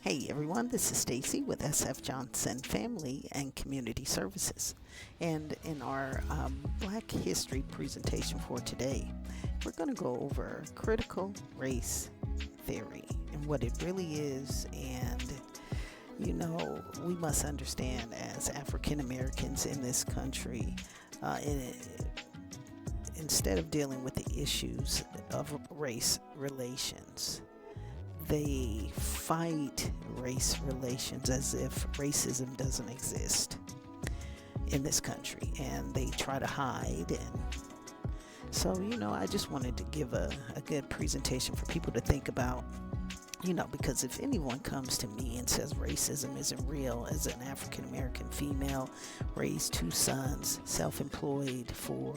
Hey everyone, this is Stacy with SF Johnson Family and Community Services. And in our Black History presentation for today, we're going to go over critical race theory and what it really is. And, we must understand as African Americans in this country, instead of dealing with the issues of race relations, they fight race relations as if racism doesn't exist in this country, and they try to hide. And so, I just wanted to give a good presentation for people to think about, because if anyone comes to me and says racism isn't real, as an African American female, raised 2 sons, self-employed for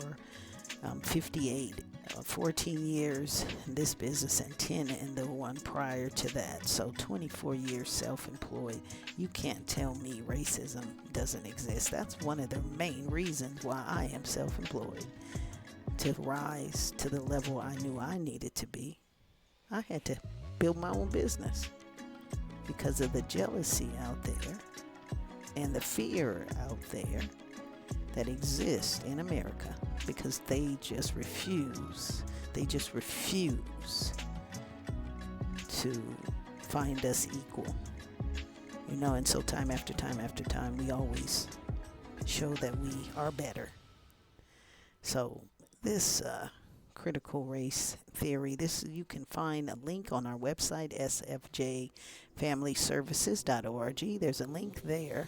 14 years in this business and 10 in the one prior to that, so 24 years self-employed, you can't tell me racism doesn't exist. That's one of the main reasons why I am self-employed. To rise to the level I knew I needed to be, I had to build my own business because of the jealousy out there and the fear out there that exists in America, because they just refuse to find us equal, and so time after time we always show that we are better. So this critical race theory, you can find a link on our website, sfjfamilyservices.org. There's a link there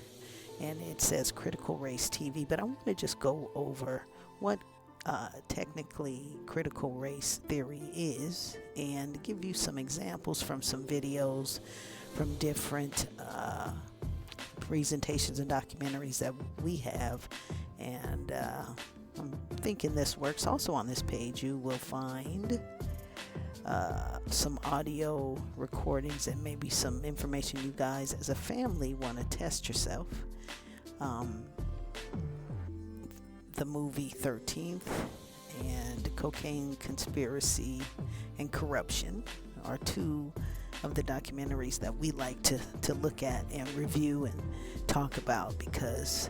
and it says Critical Race TV, but I want to just go over what technically critical race theory is and give you some examples from some videos from different presentations and documentaries that we have. And I'm thinking this works. Also on this page you will find some audio recordings and maybe some information you guys as a family want to test yourself. The movie 13th and Cocaine Conspiracy and Corruption are 2 of the documentaries that we like to look at and review and talk about, because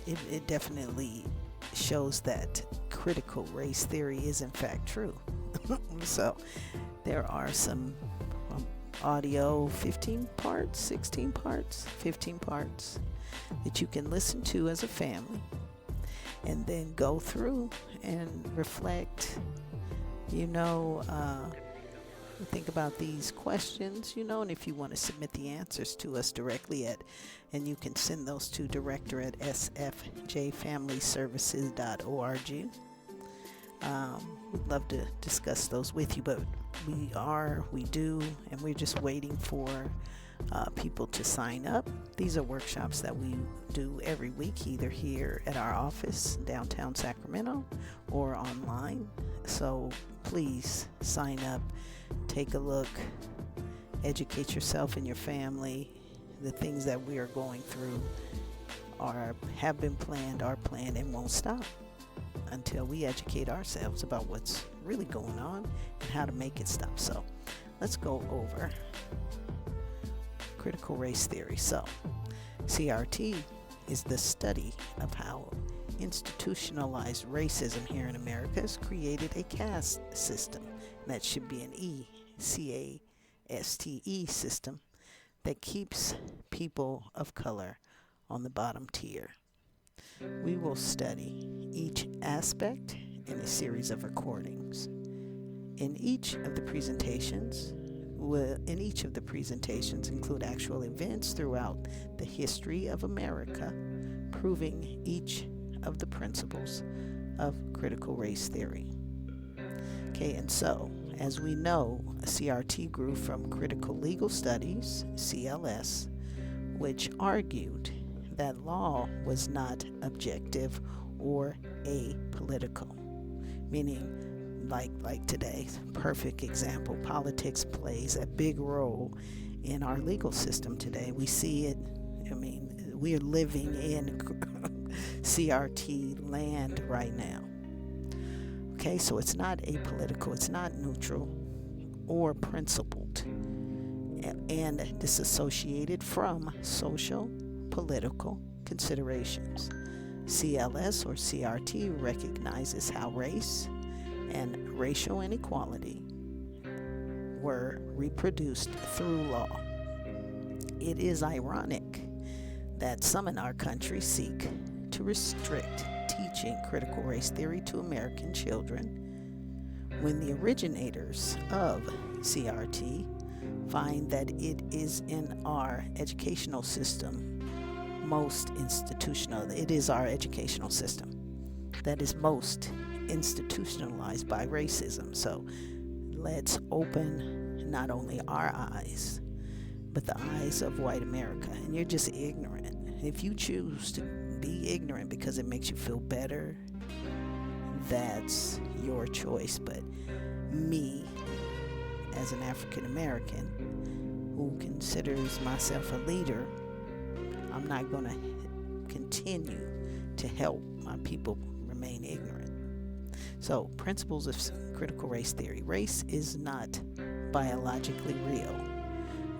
it definitely shows that critical race theory is in fact true. So there are some audio, 15 parts, 16 parts, 15 parts that you can listen to as a family and then go through and reflect, think about these questions, and if you want to submit the answers to us directly and you can send those to director at sfjfamilyservices.org. We'd love to discuss those with you, but we do, and we're just waiting for people to sign up. These are workshops that we do every week, either here at our office downtown Sacramento or online. So please sign up, take a look, educate yourself and your family. The things that we are going through have been planned, are planned, and won't stop until we educate ourselves about what's really going on and how to make it stop. So let's go over critical race theory. So CRT is the study of how institutionalized racism here in America has created a caste system. That should be an caste system that keeps people of color on the bottom tier. We will study each aspect in a series of recordings. In each of the presentations include actual events throughout the history of America, proving each of the principles of critical race theory. Okay, and so, as we know, CRT grew from critical legal studies, CLS, which argued that law was not objective or apolitical, meaning like today, perfect example, politics plays a big role in our legal system today. We see it. We're living in CRT land right now. Okay, so it's not apolitical, it's not neutral or principled. and disassociated from social, political considerations. CLS or CRT recognizes how race and racial inequality were reproduced through law. It is ironic that some in our country seek to restrict teaching critical race theory to American children when the originators of CRT find that it is in our educational system it is our educational system that is most institutionalized by racism. So let's open not only our eyes, but the eyes of white America. And you're just ignorant. If you choose to be ignorant because it makes you feel better, that's your choice. But me, as an African American who considers myself a leader, I'm not going to continue to help my people remain ignorant. So, principles of critical race theory. Race is not biologically real,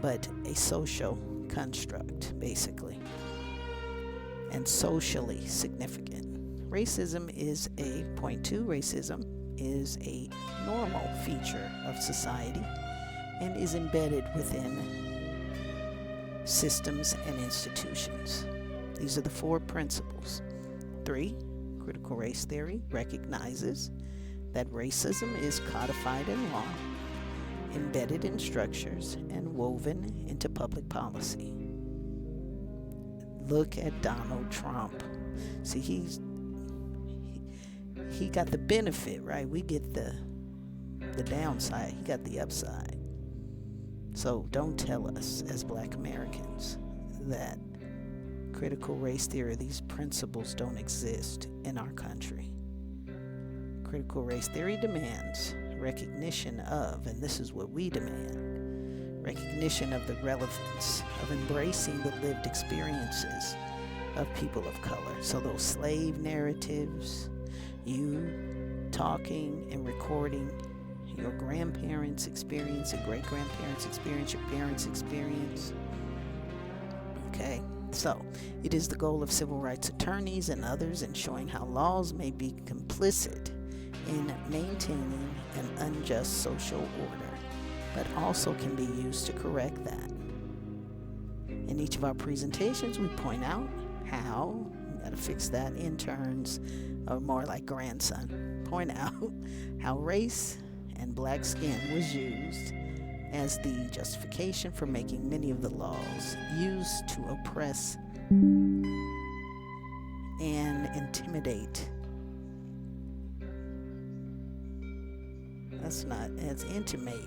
but a social construct, basically, and socially significant. Racism is racism is a normal feature of society and is embedded within systems and institutions. These are the 4 principles. 3, critical race theory recognizes that racism is codified in law, embedded in structures, and woven into public policy. Look at Donald Trump. See, he got the benefit, right? We get the downside. He got the upside. So don't tell us as Black Americans that critical race theory, these principles don't exist in our country. Critical race theory demands recognition of, and this is what we demand, recognition of the relevance of embracing the lived experiences of people of color. So those slave narratives, you talking and recording your grandparents' experience and great-grandparents' experience, your parents' experience. Okay, so it is the goal of civil rights attorneys and others in showing how laws may be complicit in maintaining an unjust social order, but also can be used to correct that. In each of our presentations, we point out how, we got to fix that, interns, or more like grandson, point out how race and Black skin was used as the justification for making many of the laws used to oppress and intimidate. That's not as intimate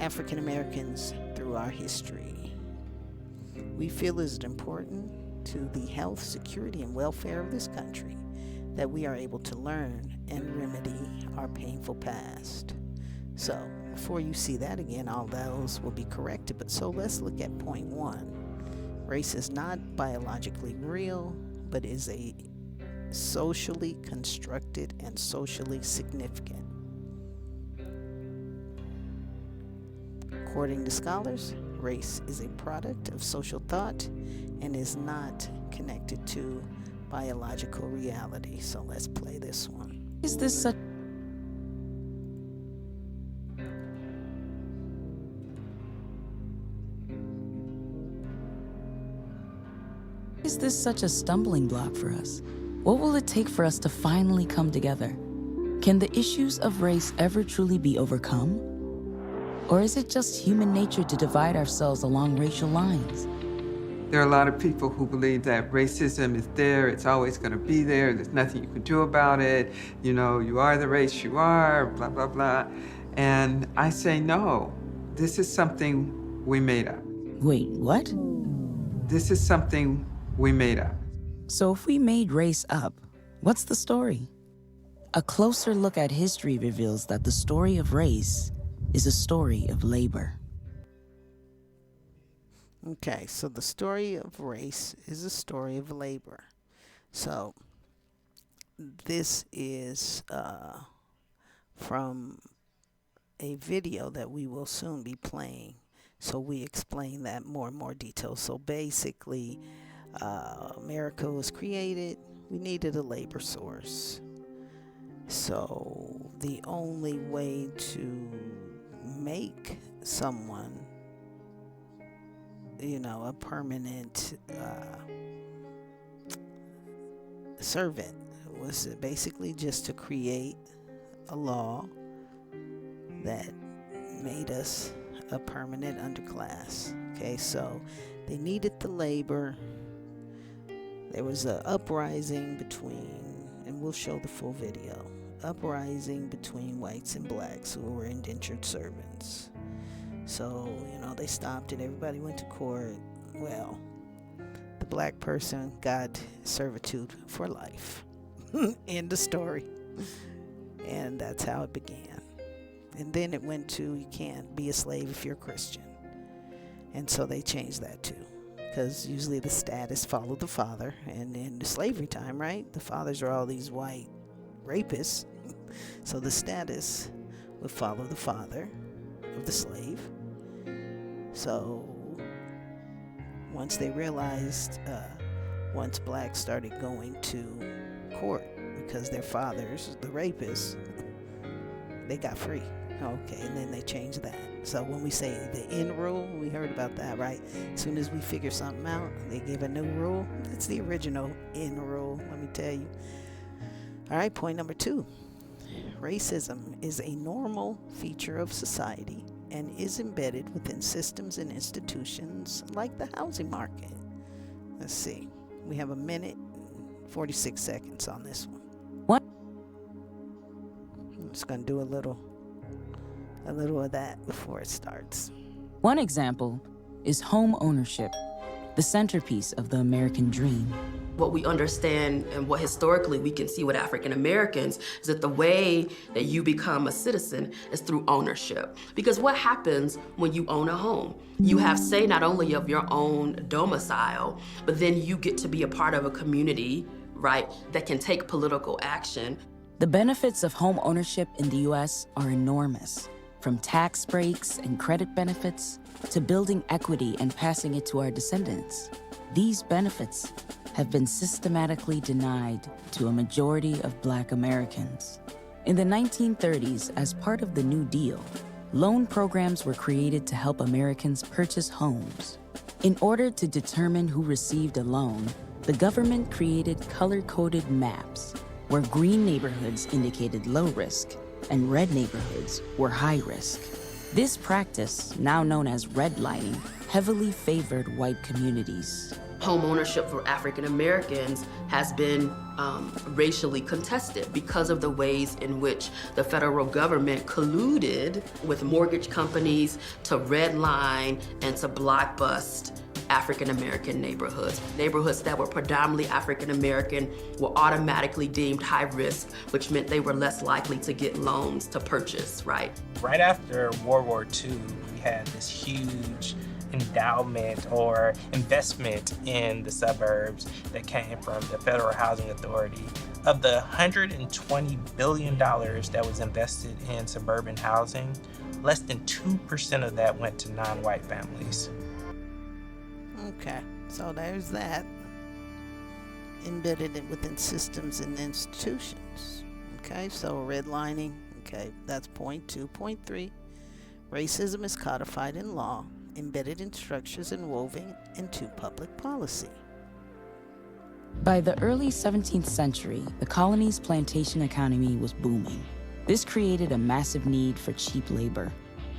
African Americans through our history. We feel it is important to the health, security, and welfare of this country that we are able to learn and remedy our painful past. So, before you see that again, all those will be corrected. But so let's look at point 1. Race is not biologically real, but is a socially constructed and socially significant. According to scholars, race is a product of social thought and is not connected to biological reality. So let's play this one. Is this such a stumbling block for us? What will it take for us to finally come together? Can the issues of race ever truly be overcome? Or is it just human nature to divide ourselves along racial lines? There are a lot of people who believe that racism is there, it's always going to be there, there's nothing you can do about it, you know, you are the race you are, blah, blah, blah. And I say, no, this is something we made up. Wait, what? This is something we made up. So if we made race up, what's the story? A closer look at history reveals that the story of race is a story of labor. Okay, so the story of race is a story of labor. So this is from a video that we will soon be playing So we explain that more and more detail. So basically, America was created. We needed a labor source. So the only way to make someone, a permanent servant was basically just to create a law that made us a permanent underclass. Okay, so they needed the labor. There was an uprising between, and we'll show the full video, uprising between whites and blacks who were indentured servants. So, they stopped it. Everybody went to court. Well, the black person got servitude for life. End of story. And that's how it began. And then it went to, you can't be a slave if you're Christian. And so they changed that too. Because usually the status followed the father. And in the slavery time, right, the fathers are all these white rapists. So the status would follow the father of the slave. So once they realized, once blacks started going to court because their fathers, the rapists, they got free. Okay, and then they changed that. So when we say the in rule, we heard about that, right? As soon as we figure something out, they give a new rule. It's the original in rule, let me tell you. All right, point number 2. Racism is a normal feature of society and is embedded within systems and institutions like the housing market. Let's see. We have 1 minute and 46 seconds on this one. What? I'm just going to do a little of that before it starts. One example is home ownership, the centerpiece of the American dream. What we understand and what historically we can see with African Americans is that the way that you become a citizen is through ownership. Because what happens when you own a home? You have say not only of your own domicile, but then you get to be a part of a community, right, that can take political action. The benefits of home ownership in the U.S. are enormous, from tax breaks and credit benefits to building equity and passing it to our descendants. These benefits have been systematically denied to a majority of Black Americans. In the 1930s, as part of the New Deal, loan programs were created to help Americans purchase homes. In order to determine who received a loan, the government created color-coded maps where green neighborhoods indicated low risk and red neighborhoods were high risk. This practice, now known as redlining, heavily favored white communities. Home ownership for African Americans has been racially contested because of the ways in which the federal government colluded with mortgage companies to redline and to blockbust African American neighborhoods. Neighborhoods that were predominantly African American were automatically deemed high risk, which meant they were less likely to get loans to purchase, right? Right after World War II, we had this huge endowment or investment in the suburbs that came from the Federal Housing Authority. Of the $120 billion that was invested in suburban housing, less than 2% of that went to non-white families. Okay, so there's that. Embedded within systems and institutions. Okay, so redlining. Okay, that's point 2. Point 3, racism is codified in law, embedded in structures and woven into public policy. By the early 17th century, the colony's plantation economy was booming. This created a massive need for cheap labor,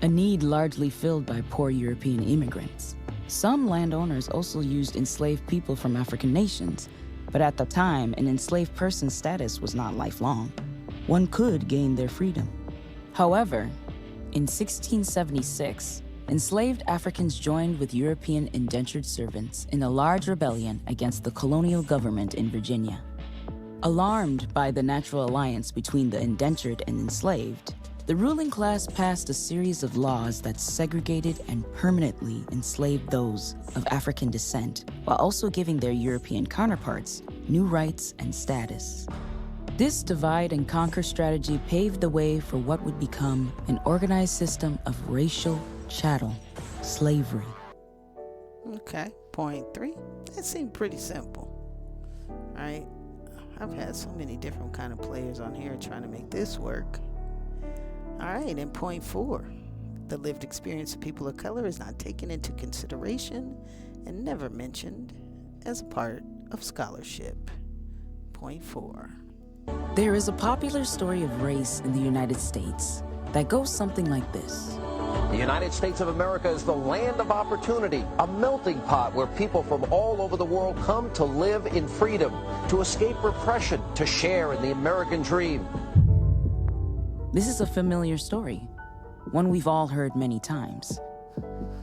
a need largely filled by poor European immigrants. Some landowners also used enslaved people from African nations, but at the time, an enslaved person's status was not lifelong. One could gain their freedom. However, in 1676, enslaved Africans joined with European indentured servants in a large rebellion against the colonial government in Virginia. Alarmed by the natural alliance between the indentured and enslaved, the ruling class passed a series of laws that segregated and permanently enslaved those of African descent, while also giving their European counterparts new rights and status. This divide and conquer strategy paved the way for what would become an organized system of racial chattel. slavery. Okay, point 3. That seemed pretty simple, right? I've had so many different kind of players on here trying to make this work. All right, and point 4. The lived experience of people of color is not taken into consideration and never mentioned as a part of scholarship. Point 4. There is a popular story of race in the United States that goes something like this. The United States of America is the land of opportunity, a melting pot where people from all over the world come to live in freedom, to escape repression, to share in the American dream. This is a familiar story, one we've all heard many times.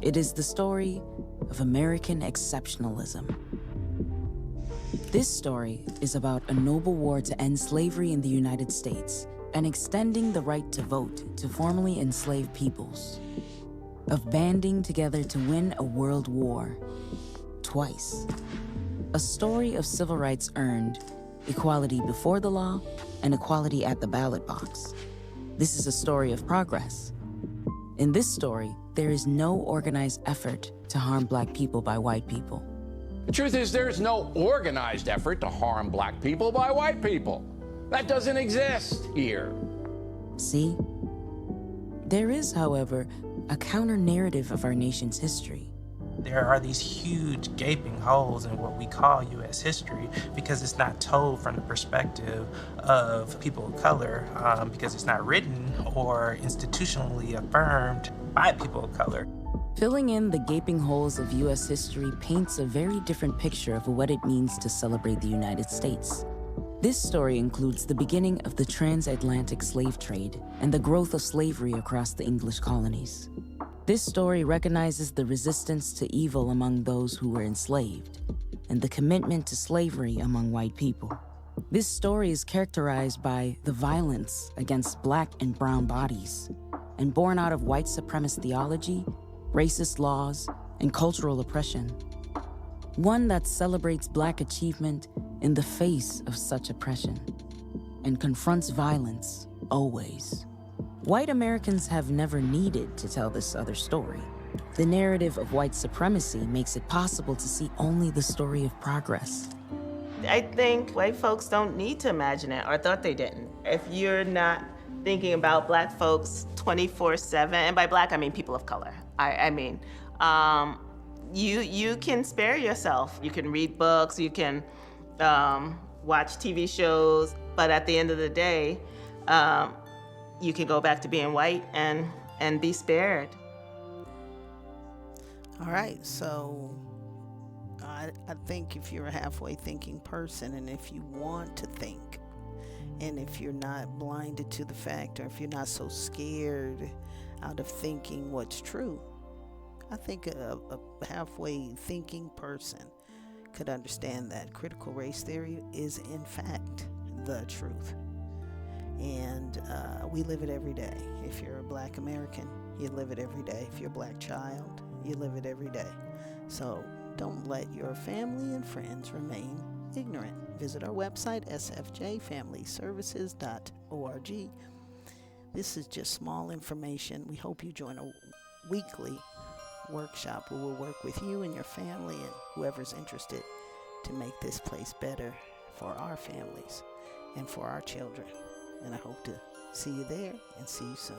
It is the story of American exceptionalism. This story is about a noble war to end slavery in the United States and extending the right to vote to formerly enslaved peoples, of banding together to win a world war twice. A story of civil rights earned, equality before the law, and equality at the ballot box. This is a story of progress. In this story, there is no organized effort to harm Black people by white people. The truth is, there's no organized effort to harm Black people by white people. That doesn't exist here. See? There is, however, a counter-narrative of our nation's history. There are these huge gaping holes in what we call U.S. history because it's not told from the perspective of people of color, because it's not written or institutionally affirmed by people of color. Filling in the gaping holes of U.S. history paints a very different picture of what it means to celebrate the United States. This story includes the beginning of the transatlantic slave trade and the growth of slavery across the English colonies. This story recognizes the resistance to evil among those who were enslaved and the commitment to slavery among white people. This story is characterized by the violence against Black and brown bodies and born out of white supremacist theology, racist laws, and cultural oppression. One that celebrates Black achievement in the face of such oppression and confronts violence always. White Americans have never needed to tell this other story. The narrative of white supremacy makes it possible to see only the story of progress. I think white folks don't need to imagine it, or thought they didn't. If you're not thinking about Black folks 24/7, and by Black I mean people of color, you can spare yourself. You can read books, you can watch TV shows, but at the end of the day, you can go back to being white and be spared. All right, so I think if you're a halfway thinking person, and if you want to think, and if you're not blinded to the fact, or if you're not so scared out of thinking what's true, I think a halfway thinking person could understand that critical race theory is in fact the truth. And we live it every day. If you're a Black American, you live it every day. If you're a Black child, you live it every day. So don't let your family and friends remain ignorant. Visit our website, sfjfamilyservices.org. This is just small information. We hope you join a weekly workshop where we'll work with you and your family and whoever's interested to make this place better for our families and for our children. And I hope to see you there and see you soon.